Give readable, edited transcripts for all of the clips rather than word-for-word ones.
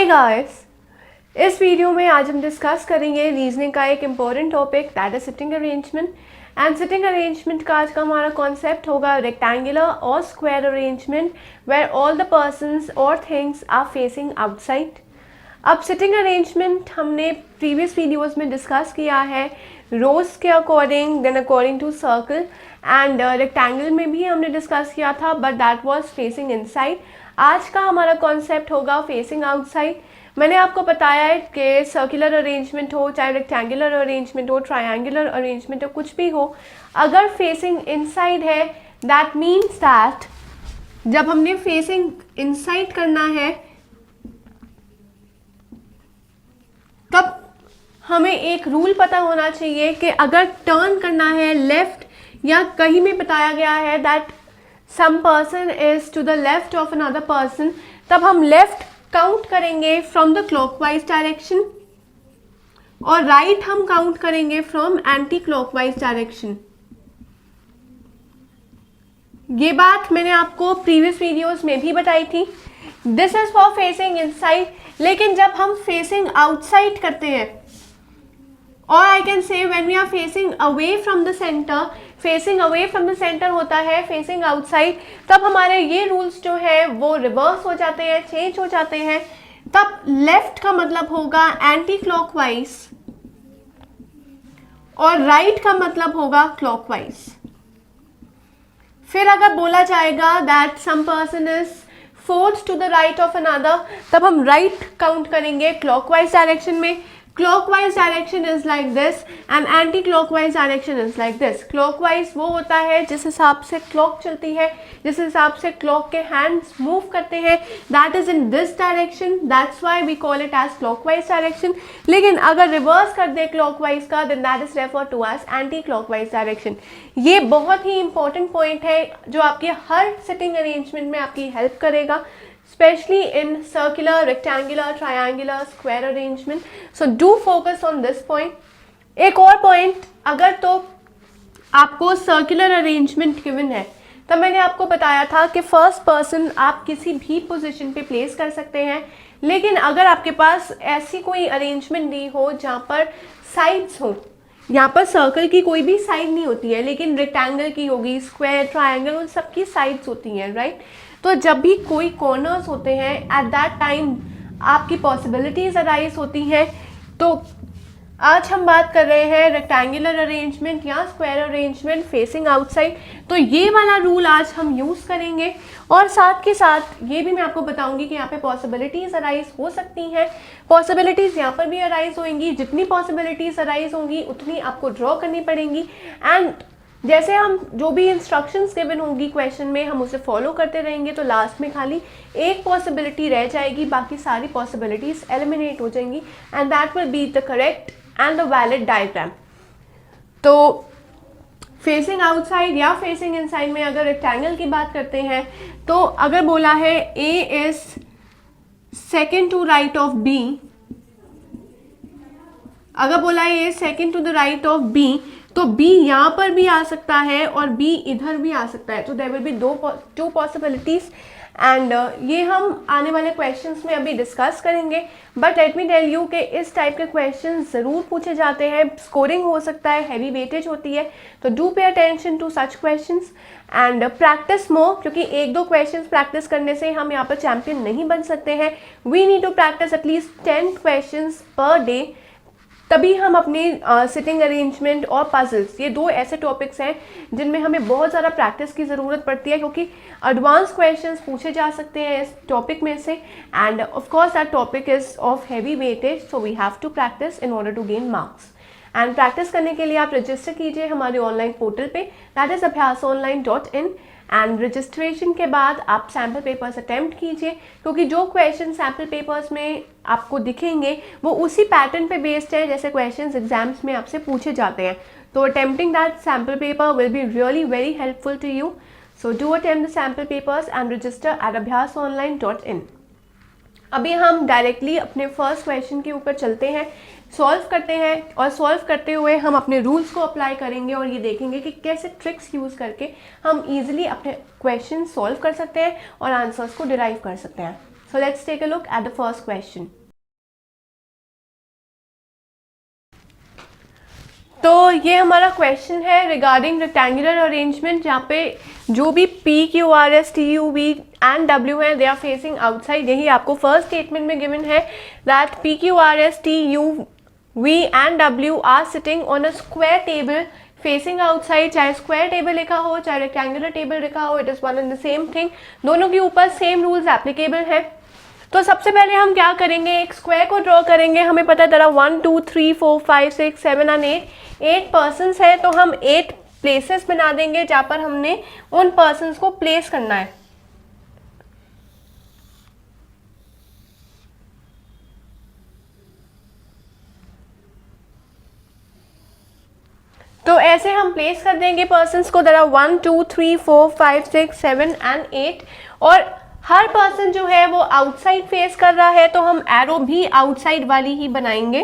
Guys, इस video में आज हम डिस्कस करेंगे रीजनिंग का एक important topic that is sitting arrangement. And sitting arrangement का आज का हमारा कॉन्सेप्ट होगा रेक्टेंगुलर और square arrangement where all the persons और थिंग्स आर फेसिंग आउटसाइड। अब सिटिंग अरेंजमेंट हमने प्रीवियस वीडियोस में डिस्कस किया है रोज के according, then according to circle, and rectangle में भी हमने डिस्कस किया था but that was facing inside. आज का हमारा कॉन्सेप्ट होगा फेसिंग आउटसाइड। मैंने आपको बताया है कि सर्कुलर अरेंजमेंट हो, चाहे रेक्टेंगुलर अरेंजमेंट हो, ट्रायंगुलर अरेंजमेंट हो, कुछ भी हो, अगर फेसिंग इनसाइड है दैट मीन्स दैट जब हमने फेसिंग इनसाइड करना है तब हमें एक रूल पता होना चाहिए कि अगर टर्न करना है लेफ्ट या कहीं में बताया गया है that some person is to the left of another person, तब हम लेफ्ट काउंट करेंगे फ्रॉम द क्लॉकवाइज डायरेक्शन और राइट हम काउंट करेंगे फ्रॉम एंटी क्लॉकवाइज डायरेक्शन। ये बात मैंने आपको प्रीवियस वीडियोस में भी बताई थी। This is for facing inside. लेकिन जब हम फेसिंग आउटसाइड करते हैं और I can say when we are facing away from the centre, facing away from the centre होता है फेसिंग आउटसाइड, तब हमारे ये रूल्स जो है वो रिवर्स हो जाते हैं, चेंज हो जाते हैं। तब लेफ्ट का मतलब होगा एंटी क्लॉकवाइज और राइट का मतलब होगा क्लॉकवाइज। फिर अगर बोला जाएगा that some person is fourth to the right of another, तब हम राइट काउंट करेंगे क्लॉकवाइज डायरेक्शन में। Clockwise direction is like this and anti clockwise direction is like this. Clockwise वो होता है जिस हिसाब से क्लॉक चलती है, जिस हिसाब से क्लॉक के हैंड्स मूव करते हैं, that is in this direction, that's why we call it as clockwise direction. लेकिन अगर रिवर्स कर दे क्लॉकवाइज का then that is refer to as anti clockwise direction. ये बहुत ही इंपॉर्टेंट पॉइंट है जो आपके हर सिटिंग अरेंजमेंट में आपकी हेल्प करेगा, especially in circular, rectangular, triangular, square arrangement. So do focus on this point. एक और point, अगर तो आपको circular arrangement given है तब मैंने आपको बताया था कि फर्स्ट पर्सन आप किसी भी पोजीशन पे प्लेस कर सकते हैं। लेकिन अगर आपके पास ऐसी कोई अरेंजमेंट नहीं हो जहाँ पर साइड्स हो, यहाँ पर सर्कल की कोई भी साइड नहीं होती है लेकिन रेक्टेंगल की होगी, स्क्वायर, ट्रायंगल, उन सबकी साइड्स होती हैं, राइट। तो जब भी कोई कॉर्नर्स होते हैं एट दैट टाइम आपकी पॉसिबिलिटीज अराइज होती हैं। तो आज हम बात कर रहे हैं रेक्टेंगुलर अरेंजमेंट या स्क्वायर अरेंजमेंट फेसिंग आउटसाइड। तो ये वाला रूल आज हम यूज़ करेंगे और साथ के साथ ये भी मैं आपको बताऊंगी कि यहाँ पे पॉसिबिलिटीज अराइज हो सकती हैं। पॉसिबिलिटीज यहाँ पर भी अराइज होंगी, जितनी पॉसिबिलिटीज अराइज होंगी उतनी आपको ड्रॉ करनी पड़ेंगी। एंड जैसे हम जो भी इंस्ट्रक्शंस गिवन होंगी क्वेश्चन में हम उसे फॉलो करते रहेंगे तो लास्ट में खाली एक पॉसिबिलिटी रह जाएगी, बाकी सारी पॉसिबिलिटीज एलिमिनेट हो जाएंगी and that will be the correct and the valid diagram. तो फेसिंग आउटसाइड या फेसिंग इनसाइड में अगर रेक्टेंगल की बात करते हैं तो अगर बोला है A is second to right of B, अगर बोला है A second to the right of B तो B यहाँ पर भी आ सकता है और B इधर भी आ सकता है। तो there will be two possibilities and ये हम आने वाले क्वेश्चंस में अभी डिस्कस करेंगे। But let me tell you कि इस टाइप के क्वेश्चंस ज़रूर पूछे जाते हैं, स्कोरिंग हो सकता है, हैवी वेटेज होती है। तो do pay attention to such questions and practise more, क्योंकि एक दो क्वेश्चंस प्रैक्टिस करने से हम यहाँ पर चैम्पियन नहीं बन सकते हैं। We need to practise at least 10 questions per day, तभी हम अपनी सिटिंग अरेंजमेंट और पजल्स, ये दो ऐसे टॉपिक्स हैं जिनमें हमें बहुत ज़्यादा प्रैक्टिस की ज़रूरत पड़ती है क्योंकि एडवांस क्वेश्चंस पूछे जा सकते हैं इस टॉपिक में से and of course that topic is of heavy weightage, so we have to practise in order to gain marks. And practice करने के लिए आप रजिस्टर कीजिए हमारे ऑनलाइन पोर्टल पे, that is abhyasonline.in। And registration के बाद आप सैम्पल पेपर्स अटेम्प्ट कीजिए क्योंकि जो क्वेश्चन सैम्पल पेपर्स में आपको दिखेंगे वो उसी पैटर्न पे बेस्ड है जैसे क्वेश्चंस एग्जाम्स में आपसे पूछे जाते हैं। तो attempting that sample paper will be really very helpful to you. So do attempt the sample papers and register at abhyasonline.in। अभी हम डायरेक्टली अपने फर्स्ट क्वेश्चन के ऊपर चलते हैं, सॉल्व करते हैं और सॉल्व करते हुए हम अपने रूल्स को अप्लाई करेंगे और ये देखेंगे कि कैसे ट्रिक्स यूज़ करके हम इजीली अपने क्वेश्चन सॉल्व कर सकते हैं और आंसर्स को डिराइव कर सकते हैं। So let's take a look at the first question. तो ये हमारा क्वेश्चन है रिगार्डिंग रेक्टेंगुलर अरेंजमेंट, जहाँ पे जो भी P Q R S T U V and W है दे आर फेसिंग आउटसाइड। यही आपको फर्स्ट स्टेटमेंट में गिवन है that P Q R S T U V and W are sitting on a square table facing outside. चाहे square table लिखा हो चाहे rectangular table लिखा हो, it is one and the same thing, दोनों के ऊपर सेम रूल्स एप्लीकेबल है। तो सबसे पहले हम क्या करेंगे, एक स्क्वायर को ड्रॉ करेंगे। हमें पता चला 1 2 3 4 5 6 7 एंड 8 पर्सन्स है, तो हम 8 प्लेसेस बना देंगे जहां पर हमने उन पर्सन्स को प्लेस करना है। तो ऐसे हम प्लेस कर देंगे पर्सन्स को। देयर आर 1 2 3 4 5 6 7 एंड 8 और हर पर्सन जो है वो आउटसाइड फेस कर रहा है, तो हम एरो भी आउटसाइड वाली ही बनाएंगे।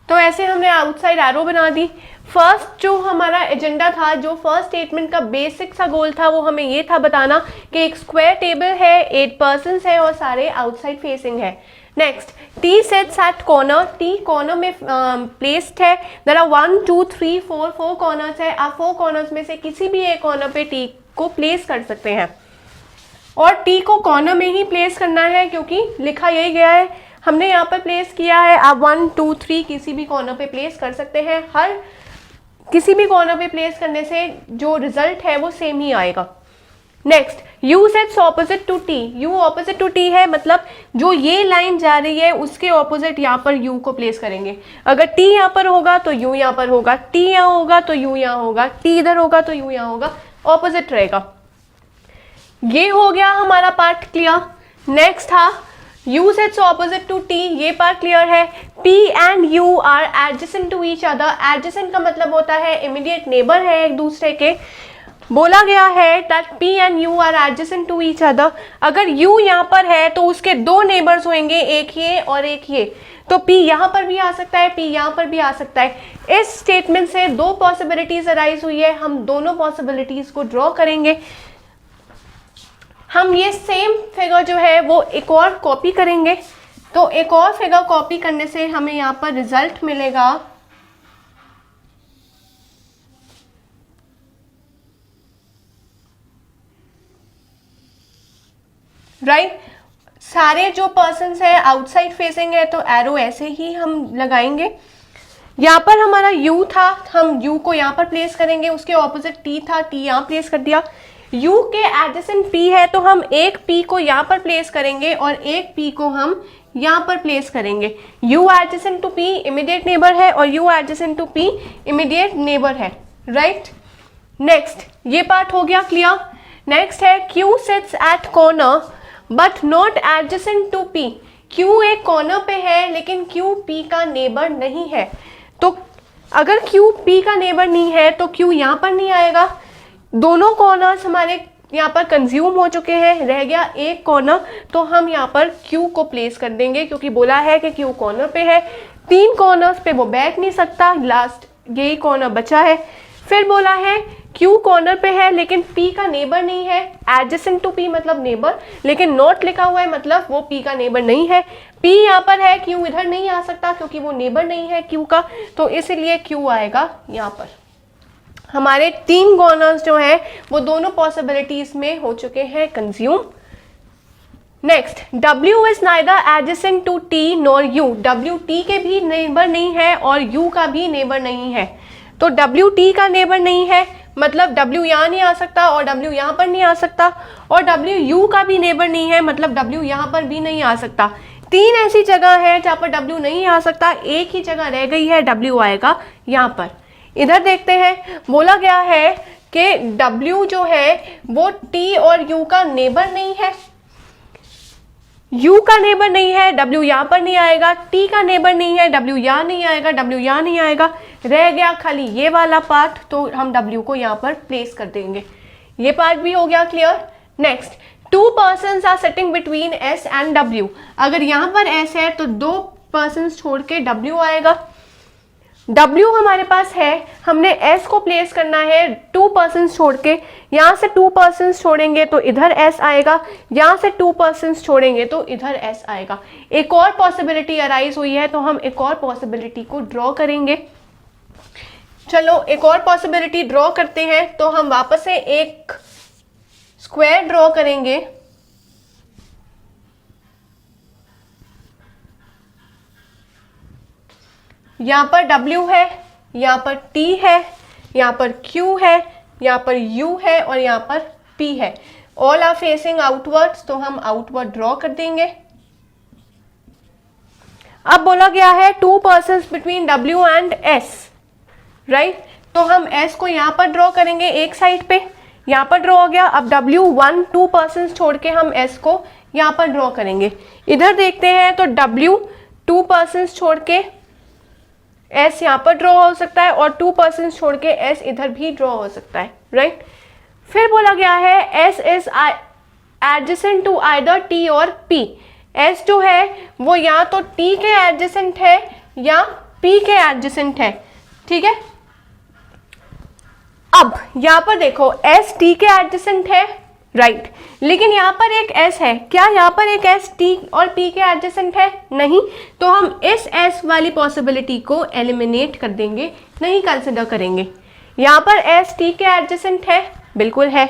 तो ऐसे हमने आउटसाइड एरो बना दी। फर्स्ट जो हमारा एजेंडा था, जो फर्स्ट स्टेटमेंट का बेसिक सा गोल था, वो हमें ये था बताना कि एक स्क्वायर टेबल है, 8 पर्सन्स है और सारे आउटसाइड फेसिंग है। Next, T sits at corner, T corner में प्लेस्ड है। देयर आर 1 2 3 4 4 कॉर्नर्स है। आप 4 कॉर्नर्स में से किसी भी एक कॉर्नर पे टी को प्लेस कर सकते हैं और टी को कॉर्नर में ही प्लेस करना है क्योंकि लिखा यही गया है, हमने यहाँ पर प्लेस किया है। आप 1 2 3 किसी भी कॉर्नर पे प्लेस कर सकते हैं। हर किसी भी कॉर्नर पे प्लेस करने से जो रिजल्ट है वो सेम ही आएगा। Next, U sits opposite to T, U opposite to T है, मतलब जो ये लाइन जा रही है उसके ऑपोजिट यहाँ पर यू को प्लेस करेंगे। अगर टी यहाँ पर होगा तो यू यहाँ पर होगा, टी यहाँ होगा तो यू यहाँ होगा, टी इधर होगा तो यू यहाँ होगा, ऑपोजिट रहेगा। ये हो गया हमारा पार्ट क्लियर। नेक्स्ट था U sits opposite to T, ये पार्ट क्लियर है। P and U are adjacent to each other, adjacent का मतलब होता है इमीडिएट नेबर है एक दूसरे के। बोला गया है that P and U are adjacent to each other. अगर U यहाँ पर है तो उसके 2 नेबर्स होंगे, एक ये और एक ये, तो P यहाँ पर भी आ सकता है, P यहाँ पर भी आ सकता है। इस स्टेटमेंट से 2 पॉसिबिलिटीज अराइज हुई है, हम दोनों पॉसिबिलिटीज को ड्रॉ करेंगे। हम ये सेम फिगर जो है वो एक और कॉपी करेंगे, तो एक और फिगर कॉपी करने से हमें यहाँ पर रिजल्ट मिलेगा। राइट, सारे जो पर्सन्स है आउटसाइड फेसिंग है तो एरो ऐसे ही हम लगाएंगे। यहाँ पर हमारा U था, हम U को यहाँ पर प्लेस करेंगे, उसके ऑपोजिट T था, T यहाँ प्लेस कर दिया। U के एडजेसेंट P है तो हम एक P को यहाँ पर प्लेस करेंगे और एक P को हम यहाँ पर प्लेस करेंगे। U adjacent to P immediate neighbour है और U adjacent to P immediate neighbour है। राइट, नेक्स्ट ये पार्ट हो गया क्लियर। नेक्स्ट है Q sits at corner but not adjacent to P, Q एक कॉर्नर पे है लेकिन Q P का नेबर नहीं है। तो अगर Q P का नेबर नहीं है तो Q यहाँ पर नहीं आएगा। दोनों कॉर्नर्स हमारे यहाँ पर कंज्यूम हो चुके हैं, रह गया एक कॉर्नर, तो हम यहाँ पर Q को प्लेस कर देंगे क्योंकि बोला है कि Q कॉर्नर पे है। 3 कॉर्नर्स पे वो बैठ नहीं सकता, लास्ट यही कॉर्नर बचा है। फिर बोला है Q कॉर्नर पे है लेकिन P का नेबर नहीं है, एडजेसेंट टू P मतलब नेबर, लेकिन नॉट लिखा हुआ है मतलब वो P का नेबर नहीं है। P यहाँ पर है, Q इधर नहीं आ सकता क्योंकि वो नेबर नहीं है Q का, तो इसलिए Q आएगा यहाँ पर। हमारे 3 कॉर्नर्स जो है वो दोनों पॉसिबिलिटीज में हो चुके हैं consume. Next, W is neither adjacent to T nor U, W T के भी नेबर नहीं है और U का भी नेबर नहीं है। तो W T का नेबर नहीं है मतलब W यहाँ नहीं आ सकता और W यहाँ पर नहीं आ सकता, और W U का भी नेबर नहीं है मतलब W यहाँ पर भी नहीं आ सकता। 3 ऐसी जगह है जहाँ पर W नहीं आ सकता, एक ही जगह रह गई है, W आएगा यहाँ पर। इधर देखते हैं, बोला गया है कि W जो है वो T और U का नेबर नहीं है, U का नेबर नहीं है, W यहाँ पर नहीं आएगा, T का नेबर नहीं है, W यहाँ नहीं आएगा, W यहाँ नहीं आएगा, रह गया खाली ये वाला पार्ट, तो हम W को यहाँ पर प्लेस कर देंगे। ये पार्ट भी हो गया clear. Next, 2 persons are sitting between S and W, अगर यहाँ पर S है तो 2 पर्सन्स छोड़ के W आएगा। W हमारे पास है, हमने S को प्लेस करना है 2% छोड़ के, यहाँ से 2% छोड़ेंगे तो इधर S आएगा, यहाँ से 2% छोड़ेंगे तो इधर S आएगा। एक और पॉसिबिलिटी अराइज हुई है तो हम एक और पॉसिबिलिटी को ड्रॉ करेंगे। चलो एक और पॉसिबिलिटी ड्रॉ करते हैं। तो हम वापस से एक स्क्वायर ड्रॉ करेंगे। यहाँ पर W है, यहाँ पर T है, यहाँ पर Q है, यहाँ पर U है और यहाँ पर P है। ऑल आर फेसिंग आउटवर्ड्स, तो हम आउटवर्ड ड्रॉ कर देंगे। अब बोला गया है 2% between W and S, right? तो हम S को यहाँ पर ड्रॉ करेंगे एक साइड पे, यहाँ पर ड्रॉ हो गया। अब W 2% छोड़ के हम S को यहाँ पर ड्रॉ करेंगे। इधर देखते हैं तो W 2% छोड़ के S यहाँ पर ड्रॉ हो सकता है और 2% छोड़ के S इधर भी ड्रॉ हो सकता है, राइट? फिर बोला गया है S is adjacent to either T और P। S जो है वो या तो T के एडजेसेंट है या P के एडजेसेंट है, ठीक है? अब यहाँ पर देखो S T के एडजेसेंट है, राइट, लेकिन यहाँ पर एक S है। क्या यहाँ पर एक S T और P के एडजेसेंट है? नहीं। तो हम इस S वाली पॉसिबिलिटी को एलिमिनेट कर देंगे, नहीं कंसिडर करेंगे। यहाँ पर S T के एडजेसेंट है, बिल्कुल है।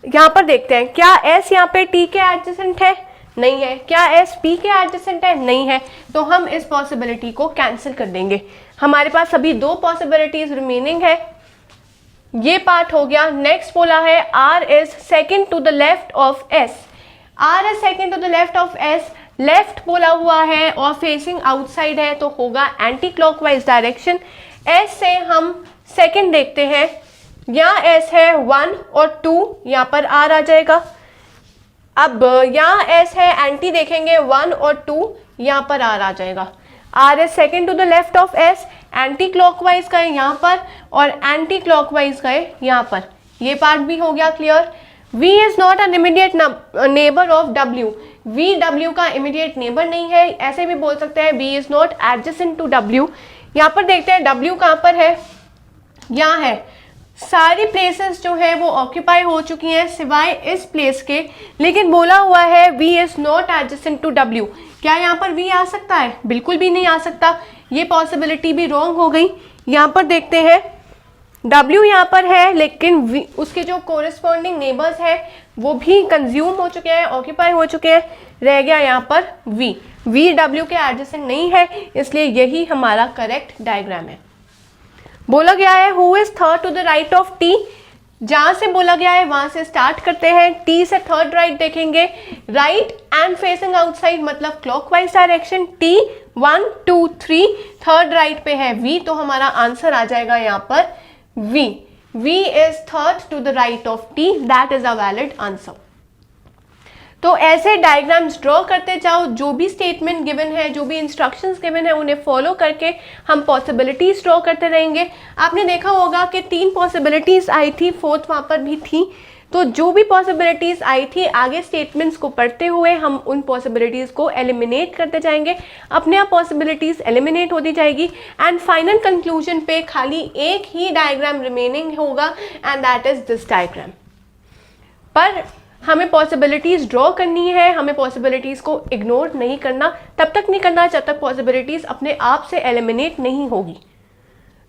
यहाँ पर देखते हैं क्या S यहाँ पे T के एडजेसेंट है? नहीं है। क्या S P के एडजेसेंट है? नहीं है। तो हम इस पॉसिबिलिटी को कैंसिल कर देंगे। हमारे पास अभी दो पॉसिबिलिटीज रिमेनिंग है। ये पार्ट हो गया। नेक्स्ट बोला है R is second to the left of S। R is second to the left of S, left बोला हुआ है और फेसिंग आउटसाइड है तो होगा एंटी क्लॉकवाइज डायरेक्शन। S से हम सेकेंड देखते हैं, यहाँ S है 1 और 2, यहाँ पर R आ जाएगा। अब यहाँ S है, एंटी देखेंगे 1 और 2, यहाँ पर R आ जाएगा। R is second to the left of S, anti clockwise गए यहाँ पर और एंटी क्लॉकवाइज गए यहाँ पर। ये पार्ट भी हो गया clear. V is not an immediate neighbour of W। V W का इमीडिएट नेबर नहीं है, ऐसे भी बोल सकते हैं V is not adjacent to W। यहाँ पर देखते हैं W कहाँ पर है, यहाँ है। सारी प्लेसेस जो है वो ऑक्यूपाई हो चुकी हैं सिवाय इस प्लेस के, लेकिन बोला हुआ है V is not adjacent to W। क्या यहाँ पर V आ सकता है? बिल्कुल भी नहीं आ सकता। ये पॉसिबिलिटी भी रॉन्ग हो गई। यहाँ पर देखते हैं W यहाँ पर है, लेकिन उसके जो कोरिस्पॉन्डिंग नेबर्स है वो भी कंज्यूम हो चुके हैं, ऑक्यूपाई हो चुके हैं। रह गया यहाँ पर V W के एडजेसेंट नहीं है, इसलिए यही हमारा करेक्ट डायग्राम है। बोला गया है who is third to the right of T। जहां से बोला गया है वहां से स्टार्ट करते हैं। T से थर्ड राइट देखेंगे, राइट एंड फेसिंग आउटसाइड मतलब clockwise direction. T 1 2 3, third right पे है V, तो हमारा आंसर आ जाएगा यहाँ पर V is third to the right of T, that is a valid answer. तो ऐसे डायग्राम्स ड्रॉ करते जाओ, जो भी स्टेटमेंट गिवन है, जो भी इंस्ट्रक्शंस गिवन है, उन्हें फॉलो करके हम पॉसिबिलिटीज ड्रॉ करते रहेंगे। आपने देखा होगा कि 3 पॉसिबिलिटीज आई थी, फोर्थ वहाँ पर भी थी। तो जो भी पॉसिबिलिटीज आई थी, आगे स्टेटमेंट्स को पढ़ते हुए हम उन पॉसिबिलिटीज को एलिमिनेट करते जाएंगे। अपने आप पॉसिबिलिटीज एलिमिनेट होती जाएगी एंड फाइनल कंक्लूजन पे खाली एक ही डायग्राम रिमेनिंग होगा and that is this diagram. पर हमें पॉसिबिलिटीज ड्रॉ करनी है, हमें पॉसिबिलिटीज को इग्नोर नहीं करना, तब तक नहीं करना जब तक पॉसिबिलिटीज अपने आप से एलिमिनेट नहीं होगी।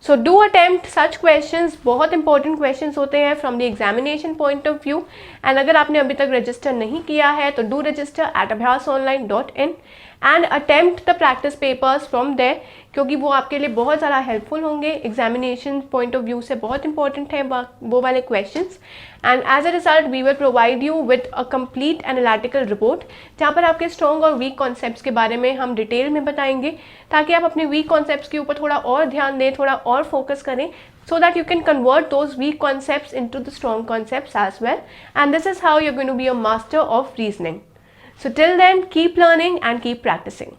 So do attempt such questions, बहुत इंपॉर्टेंट क्वेश्चंस होते हैं from the examination point of view. And अगर आपने अभी तक रजिस्टर नहीं किया है तो do register at abhyasonline.in and attempt the practice papers from there, क्योंकि वो आपके लिए बहुत ज़्यादा हेल्पफुल होंगे। एग्जामिनेशन पॉइंट ऑफ व्यू से बहुत इंपॉर्टेंट है वो वाले questions. And as a result we will provide you with a complete analytical report, जहाँ पर आपके स्ट्रॉन्ग और वीक कॉन्सेप्ट्स के बारे में हम डिटेल में बताएंगे, ताकि आप अपने वीक कॉन्सेप्ट्स के ऊपर थोड़ा और ध्यान दें, थोड़ा और फोकस करें, so that you can convert those weak concepts into the strong concepts as well. And this is how you're going to be a master of reasoning. So till then, keep learning and keep practicing.